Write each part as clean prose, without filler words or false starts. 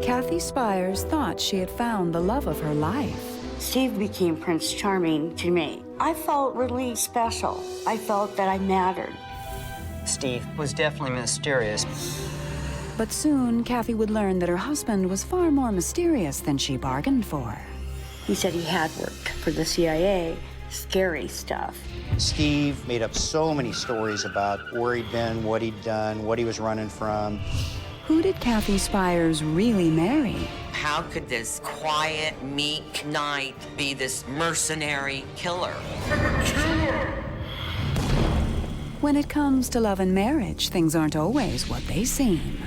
Kathi Spiars thought she had found the love of her life. Steve became Prince Charming to me. I felt really special. I felt that I mattered. Steve was definitely mysterious. But soon, Kathi would learn that her husband was far more mysterious than she bargained for. He said he had worked for the CIA, scary stuff. Steve made up so many stories about where he'd been, what he'd done, what he was running from. Who did Kathi Spiars really marry? How could this quiet, meek knight be this mercenary killer? When it comes to love and marriage, things aren't always what they seem.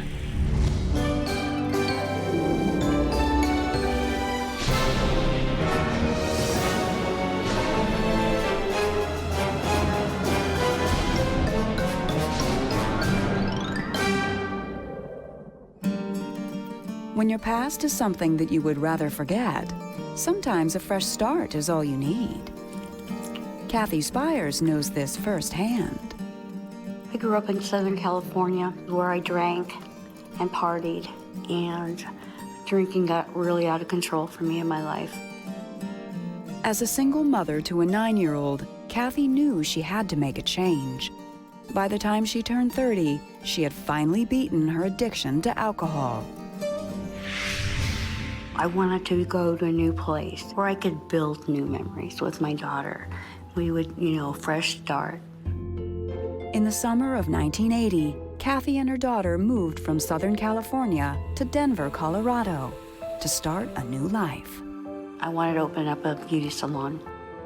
When your past is something that you would rather forget, sometimes a fresh start is all you need. Kathi Spiars knows this firsthand. I grew up in Southern California where I drank and partied, and drinking got really out of control for me in my life. As a single mother to a 9-year-old, Kathi knew she had to make a change. By the time she turned 30, she had finally beaten her addiction to alcohol. I wanted to go to a new place where I could build new memories with my daughter. We would, fresh start. In the summer of 1980, Kathi and her daughter moved from Southern California to Denver, Colorado, to start a new life. I wanted to open up a beauty salon,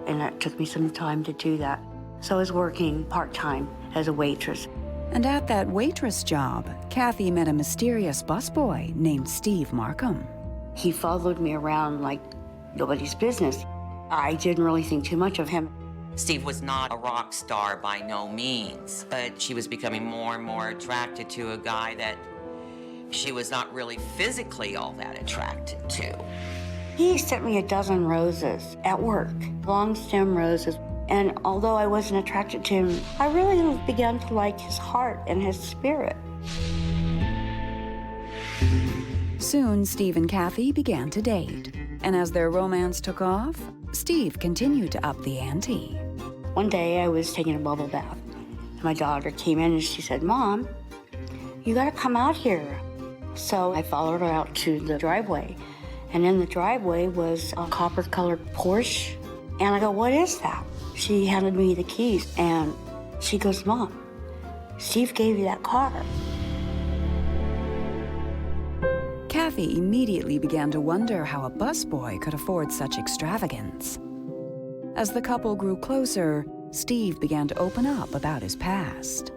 and it took me some time to do that. So I was working part-time as a waitress. And at that waitress job, Kathi met a mysterious busboy named Steve Marcum. He followed me around like nobody's business. I didn't really think too much of him. Steve was not a rock star by no means, but she was becoming more and more attracted to a guy that she was not really physically all that attracted to. He sent me a dozen roses at work, long stem roses. And although I wasn't attracted to him, I really began to like his heart and his spirit. Soon, Steve and Kathi began to date. And as their romance took off, Steve continued to up the ante. One day, I was taking a bubble bath. And my daughter came in and she said, "Mom, you gotta come out here." So I followed her out to the driveway. And in the driveway was a copper-colored Porsche. And I go, "What is that?" She handed me the keys and she goes, "Mom, Steve gave you that car." Kathi immediately began to wonder how a busboy could afford such extravagance. As the couple grew closer, Steve began to open up about his past.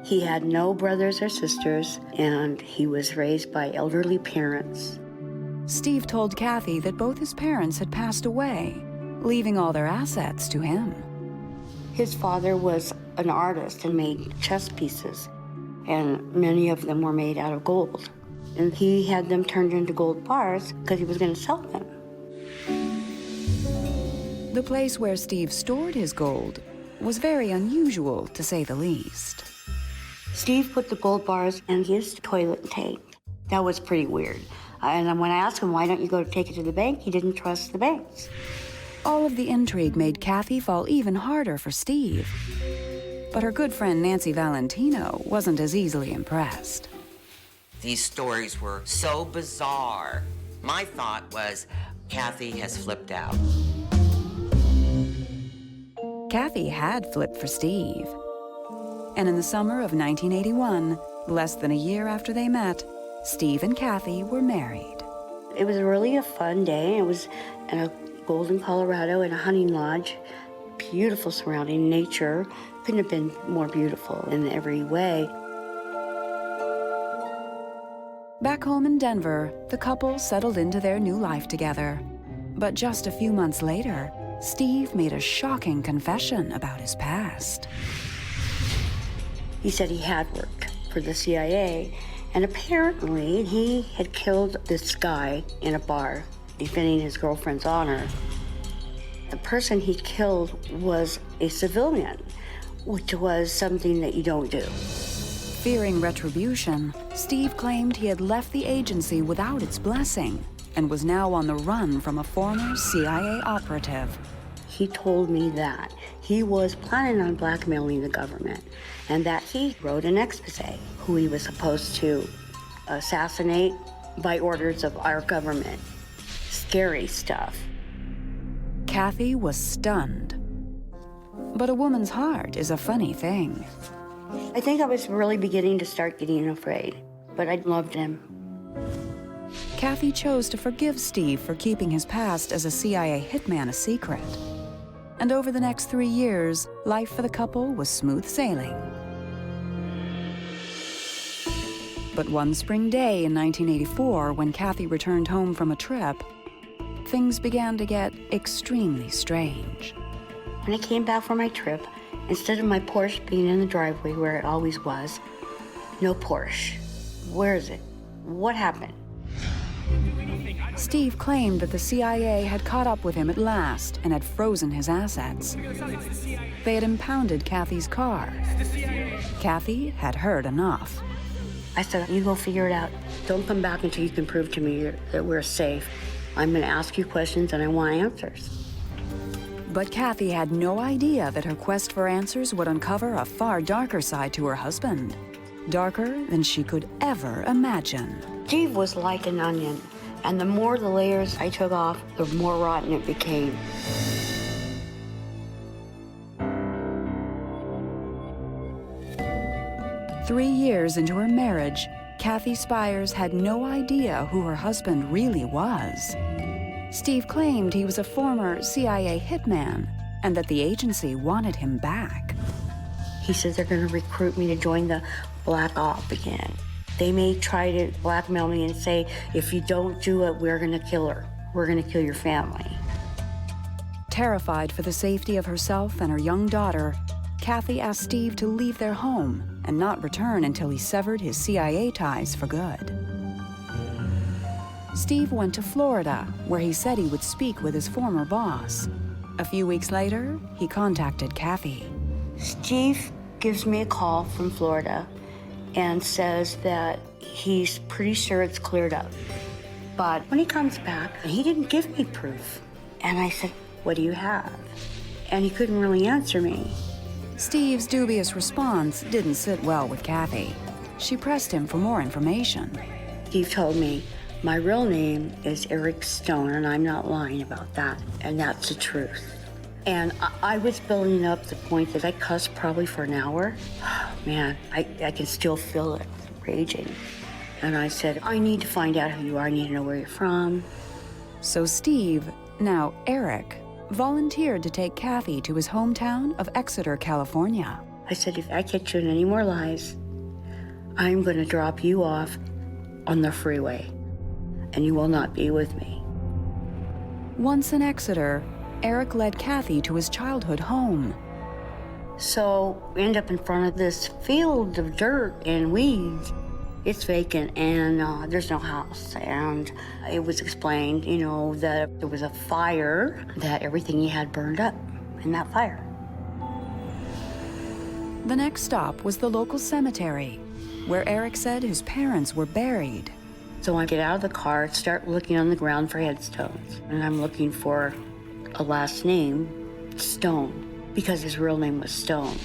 He had no brothers or sisters, and he was raised by elderly parents. Steve told Kathi that both his parents had passed away, leaving all their assets to him. His father was an artist and made chess pieces, and many of them were made out of gold. And he had them turned into gold bars because he was going to sell them. The place where Steve stored his gold was very unusual, to say the least. Steve put the gold bars in his toilet tank. That was pretty weird. And when I asked him, "Why don't you go take it to the bank?" he didn't trust the banks. All of the intrigue made Kathi fall even harder for Steve. But her good friend Nancy Valentino wasn't as easily impressed. These stories were so bizarre. My thought was, Kathi has flipped out. Kathi had flipped for Steve. And in the summer of 1981, less than a year after they met, Steve and Kathi were married. It was really a fun day. It was in a Golden, Colorado, in a hunting lodge. Beautiful surrounding nature. Couldn't have been more beautiful in every way. Back home in Denver, the couple settled into their new life together. But just a few months later, Steve made a shocking confession about his past. He said he had worked for the CIA, and apparently he had killed this guy in a bar, defending his girlfriend's honor. The person he killed was a civilian, which was something that you don't do. Fearing retribution, Steve claimed he had left the agency without its blessing and was now on the run from a former CIA operative. He told me that he was planning on blackmailing the government and that he wrote an expose who he was supposed to assassinate by orders of our government. Scary stuff. Kathi was stunned. But a woman's heart is a funny thing. I think I was really beginning to start getting afraid, but I loved him. Kathi chose to forgive Steve for keeping his past as a CIA hitman a secret. And over the next 3 years, life for the couple was smooth sailing. But one spring day in 1984, when Kathi returned home from a trip, things began to get extremely strange. When I came back from my trip, instead of my Porsche being in the driveway where it always was, no Porsche. Where is it? What happened? Steve claimed that the CIA had caught up with him at last and had frozen his assets. They had impounded Kathy's car. Kathi had heard enough. I said, you go figure it out. Don't come back until you can prove to me that we're safe. I'm going to ask you questions and I want answers. But Kathi had no idea that her quest for answers would uncover a far darker side to her husband. Darker than she could ever imagine. Steve was like an onion, and the more the layers I took off, the more rotten it became. Three years into her marriage, Kathi Spiars had no idea who her husband really was. Steve claimed he was a former CIA hitman and that the agency wanted him back. He said they're going to recruit me to join the Black Op again. They may try to blackmail me and say, if you don't do it, we're going to kill her. We're going to kill your family. Terrified for the safety of herself and her young daughter, Kathi asked Steve to leave their home and not return until he severed his CIA ties for good. Steve went to Florida, where he said he would speak with his former boss. A few weeks later, he contacted Kathi. Steve gives me a call from Florida and says that he's pretty sure it's cleared up. But when he comes back, he didn't give me proof. And I said, what do you have? And he couldn't really answer me. Steve's dubious response didn't sit well with Kathi. She pressed him for more information. Steve told me, my real name is Eric Stone, and I'm not lying about that, and that's the truth. And I was building up the point that I cussed probably for an hour. Man, I can still feel it raging. And I said, I need to find out who you are. I need to know where you're from. So Steve, now Eric, volunteered to take Kathi to his hometown of Exeter, California. I said, if I catch you in any more lies, I'm going to drop you off on the freeway, and you will not be with me. Once in Exeter, Eric led Kathi to his childhood home. So we end up in front of this field of dirt and weeds. It's vacant and there's no house. And it was explained, you know, that there was a fire, that everything he had burned up in that fire. The next stop was the local cemetery, where Eric said his parents were buried. So I get out of the car, start looking on the ground for headstones. And I'm looking for a last name, Stone, because his real name was Stone.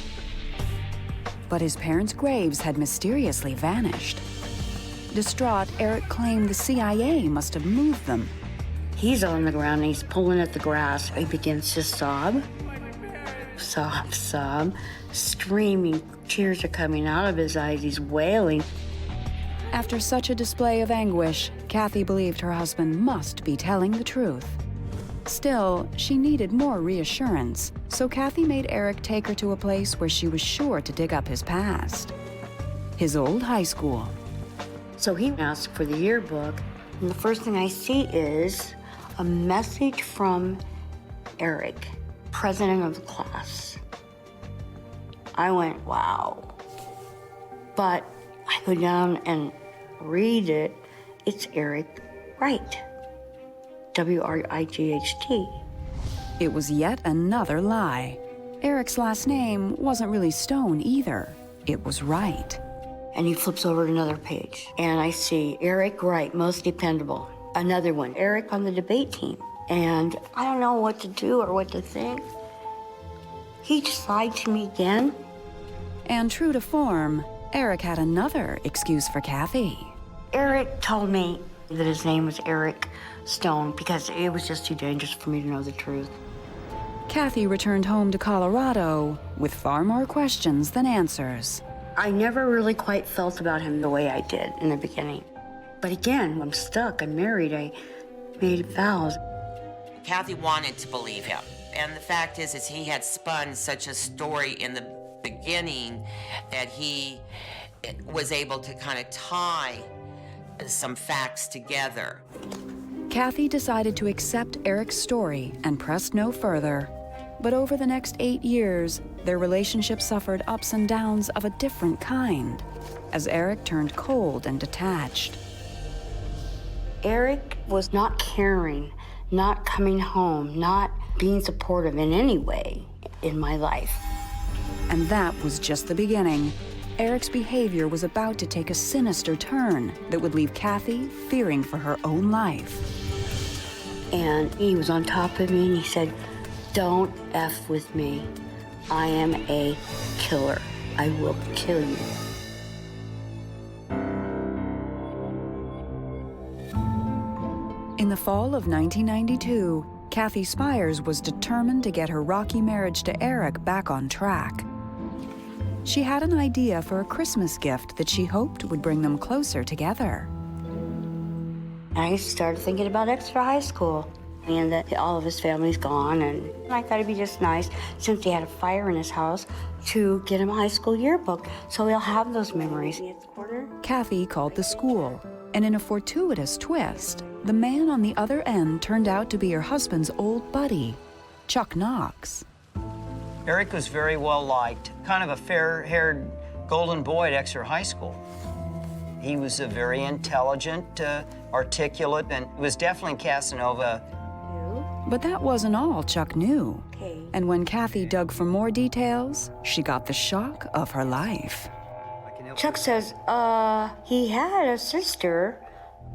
But his parents' graves had mysteriously vanished. Distraught, Eric claimed the CIA must have moved them. He's on the ground and he's pulling at the grass. He begins to sob, screaming. Tears are coming out of his eyes. He's wailing. After such a display of anguish, Kathi believed her husband must be telling the truth. Still, she needed more reassurance, so Kathi made Eric take her to a place where she was sure to dig up his past. His old high school. So he asked for the yearbook, and the first thing I see is a message from Eric, president of the class. I went, wow. But I go down and read it. It's Eric Wright. W-R-I-G-H-T. It was yet another lie. Eric's last name wasn't really Stone either. It was Wright. And he flips over to another page. And I see Eric Wright, most dependable. Another one, Eric on the debate team. And I don't know what to do or what to think. He just lied to me again. And true to form, Eric had another excuse for Kathi. Eric told me that his name was Eric Stone because it was just too dangerous for me to know the truth. Kathi returned home to Colorado with far more questions than answers. I never really quite felt about him the way I did in the beginning. But again, I'm stuck, I'm married, I made vows. Kathi wanted to believe him. And the fact is he had spun such a story in the beginning that he was able to kind of tie some facts together. Kathi decided to accept Eric's story and pressed no further. But over the next 8 years, their relationship suffered ups and downs of a different kind, as Eric turned cold and detached. Eric was not caring, not coming home, not being supportive in any way in my life. And that was just the beginning. Eric's behavior was about to take a sinister turn that would leave Kathi fearing for her own life. And he was on top of me and he said, "Don't F with me. I am a killer. I will kill you." In the fall of 1992, Kathi Spiars was determined to get her rocky marriage to Eric back on track. She had an idea for a Christmas gift that she hoped would bring them closer together. I started thinking about extra high school and that all of his family's gone, and I thought it'd be just nice, since he had a fire in his house, to get him a high school yearbook so he'll have those memories. Kathi called the school, and in a fortuitous twist, the man on the other end turned out to be her husband's old buddy, Chuck Knox. Eric was very well liked, kind of a fair-haired golden boy at Exeter High School. He was a very intelligent, articulate, and was definitely Casanova. But that wasn't all Chuck knew. And when Kathi dug for more details, she got the shock of her life. Chuck says, he had a sister.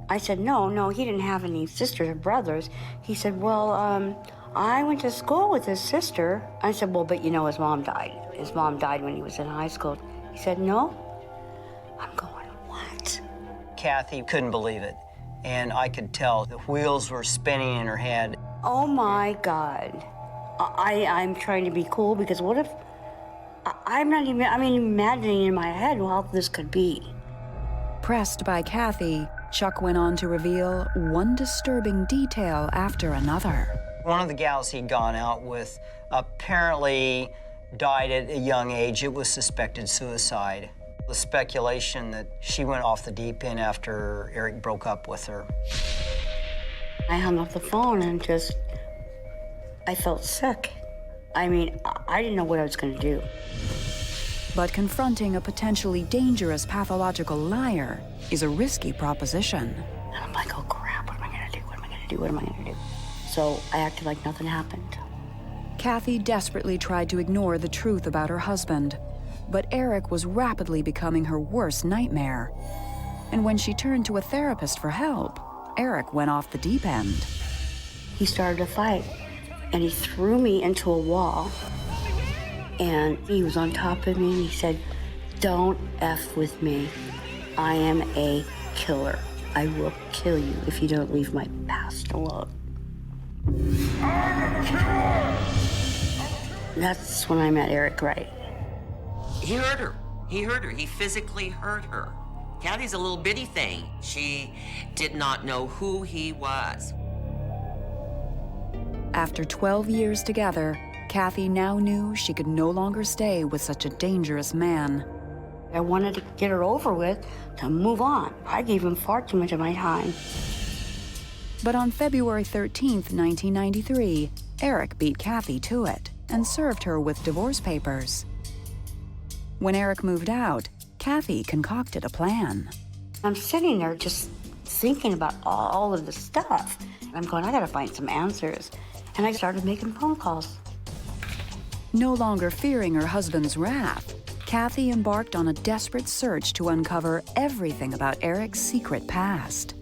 I said, no, he didn't have any sisters or brothers. He said, well, I went to school with his sister. I said, well, but you know his mom died. His mom died when he was in high school. He said, no. I'm going, what? Kathi couldn't believe it, and I could tell the wheels were spinning in her head. Oh my God. I'm trying to be cool because what if, I'm imagining in my head how this could be. Pressed by Kathi, Chuck went on to reveal one disturbing detail after another. One of the gals he'd gone out with apparently died at a young age. It was suspected suicide. The speculation that she went off the deep end after Eric broke up with her. I hung up the phone and I felt sick. I didn't know what I was going to do. But confronting a potentially dangerous pathological liar is a risky proposition. And I'm like, oh crap, what am I going to do? What am I going to do? What am I going to do? So I acted like nothing happened. Kathi desperately tried to ignore the truth about her husband, but Eric was rapidly becoming her worst nightmare. And when she turned to a therapist for help, Eric went off the deep end. He started a fight, and he threw me into a wall, and he was on top of me, and he said, "Don't F with me. I am a killer. I will kill you if you don't leave my past alone." That's when I met Eric Wright. He hurt her. He physically hurt her. Kathy's a little bitty thing. She did not know who he was. After 12 years together, Kathi now knew she could no longer stay with such a dangerous man. I wanted to get her over with, to move on. I gave him far too much of my time. But on February 13th, 1993, Eric beat Kathi to it and served her with divorce papers. When Eric moved out, Kathi concocted a plan. I'm sitting there just thinking about all of the stuff. I'm going, I gotta find some answers. And I started making phone calls. No longer fearing her husband's wrath, Kathi embarked on a desperate search to uncover everything about Eric's secret past.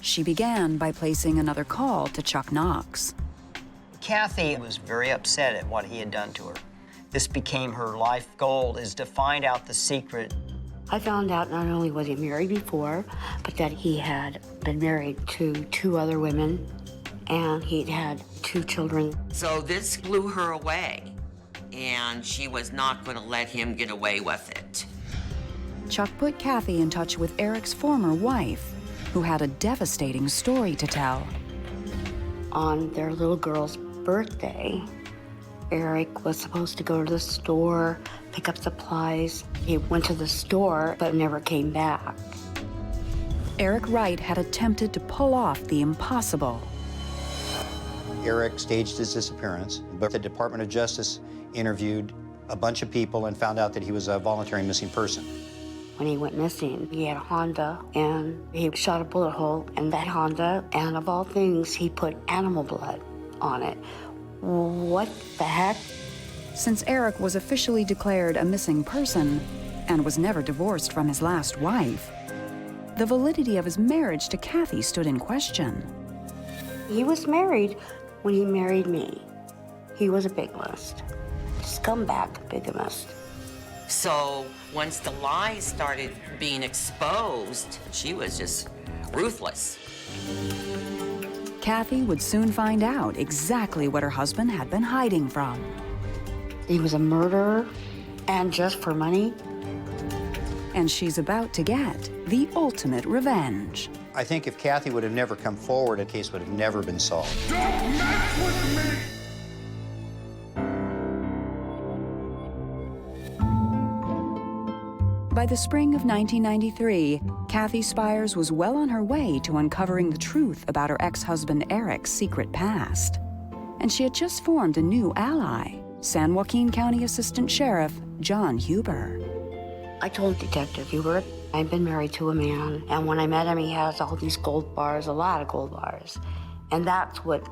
She began by placing another call to Chuck Knox. Kathi was very upset at what he had done to her. This became her life goal, is to find out the secret. I found out not only was he married before, but that he had been married to 2 other women, and he'd had 2 children. So this blew her away, and she was not going to let him get away with it. Chuck put Kathi in touch with Eric's former wife, who had a devastating story to tell. On their little girl's birthday, Eric was supposed to go to the store, pick up supplies. He went to the store, but never came back. Eric Wright had attempted to pull off the impossible. Eric staged his disappearance, but the Department of Justice interviewed a bunch of people and found out that he was a voluntary missing person. When he went missing, he had a Honda, and he shot a bullet hole in that Honda, and of all things, he put animal blood on it. What the heck? Since Eric was officially declared a missing person and was never divorced from his last wife, the validity of his marriage to Kathi stood in question. He was married when he married me. He was a bigamist. Scumbag bigamist. So once the lies started being exposed, she was just ruthless. Kathi would soon find out exactly what her husband had been hiding from. He was a murderer, and just for money. And she's about to get the ultimate revenge. I think if Kathi would have never come forward, the case would have never been solved. Don't mess with me! By the spring of 1993, Kathi Spiars was well on her way to uncovering the truth about her ex-husband Eric's secret past. And she had just formed a new ally, San Joaquin County Assistant Sheriff John Huber. I told Detective Huber I'd been married to a man, and when I met him, he has all these gold bars, a lot of gold bars. And that's what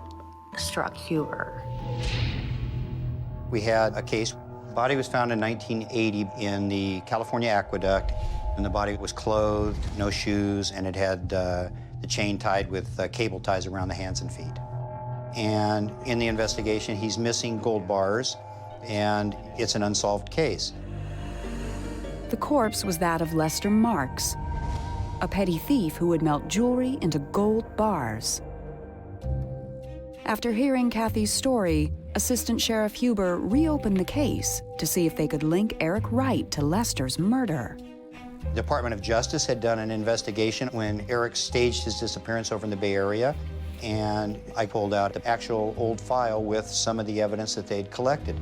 struck Huber. We had a case. The body was found in 1980 in the California aqueduct, and the body was clothed, no shoes, and it had the chain tied with cable ties around the hands and feet. And in the investigation, he's missing gold bars, and it's an unsolved case. The corpse was that of Lester Marx, a petty thief who would melt jewelry into gold bars. After hearing Kathi's story, Assistant Sheriff Huber reopened the case to see if they could link Eric Wright to Lester's murder. The Department of Justice had done an investigation when Eric staged his disappearance over in the Bay Area, and I pulled out the actual old file with some of the evidence that they'd collected.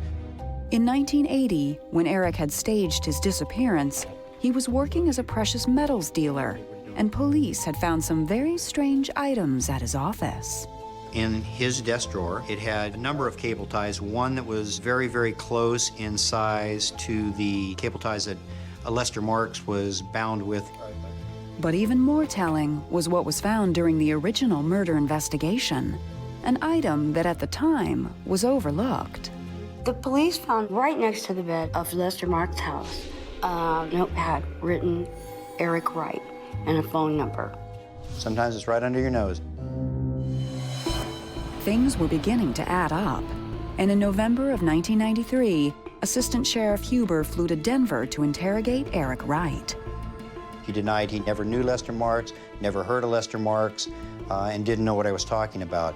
In 1980, when Eric had staged his disappearance, he was working as a precious metals dealer, and police had found some very strange items at his office. In his desk drawer, it had a number of cable ties, one that was very, very close in size to the cable ties that Lester Marx was bound with. But even more telling was what was found during the original murder investigation, an item that at the time was overlooked. The police found right next to the bed of Lester Mark's house a notepad written Eric Wright and a phone number. Sometimes it's right under your nose. Things were beginning to add up, and in November of 1993, Assistant Sheriff Huber flew to Denver to interrogate Eric Wright. He denied he never knew Lester Marx, never heard of Lester Marx, and didn't know what I was talking about.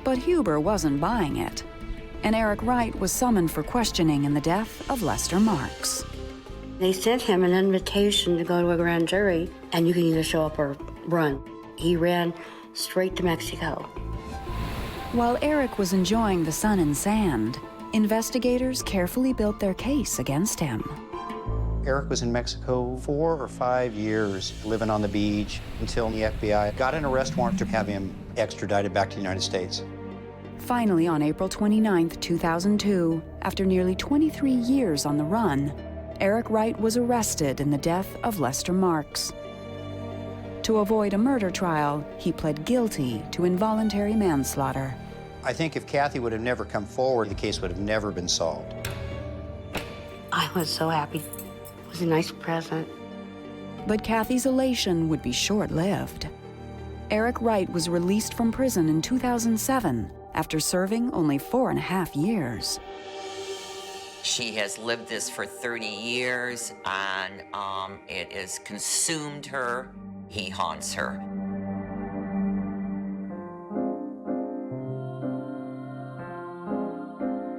But Huber wasn't buying it, and Eric Wright was summoned for questioning in the death of Lester Marx. They sent him an invitation to go to a grand jury, and you can either show up or run. He ran straight to Mexico. While Eric was enjoying the sun and sand, investigators carefully built their case against him. Eric was in Mexico 4 or 5 years, living on the beach, until the FBI got an arrest warrant to have him extradited back to the United States. Finally, on April 29, 2002, after nearly 23 years on the run, Eric Wright was arrested in the death of Lester Marx. To avoid a murder trial, he pled guilty to involuntary manslaughter. I think if Kathi would have never come forward, the case would have never been solved. I was so happy. It was a nice present. But Kathy's elation would be short-lived. Eric Wright was released from prison in 2007 after serving only 4.5 years. She has lived this for 30 years, and it has consumed her. He haunts her.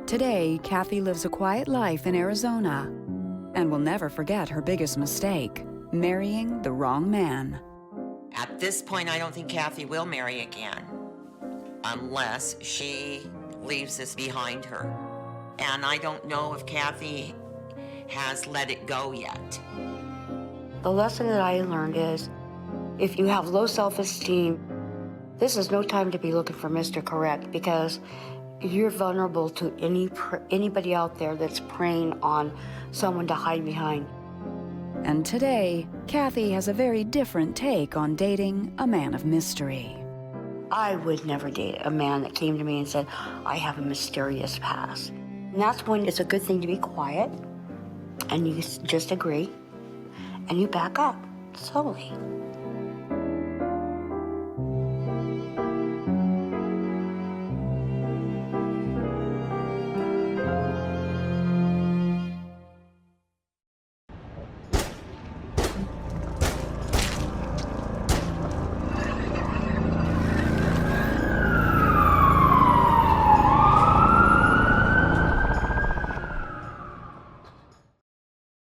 Today, Kathi lives a quiet life in Arizona and will never forget her biggest mistake, marrying the wrong man. At this point, I don't think Kathi will marry again unless she leaves this behind her. And I don't know if Kathi has let it go yet. The lesson that I learned is, if you have low self-esteem, this is no time to be looking for Mr. Correct, because you're vulnerable to anybody out there that's preying on someone to hide behind. And today, Kathi has a very different take on dating a man of mystery. I would never date a man that came to me and said, I have a mysterious past. And that's when it's a good thing to be quiet, and you just agree, and you back up slowly.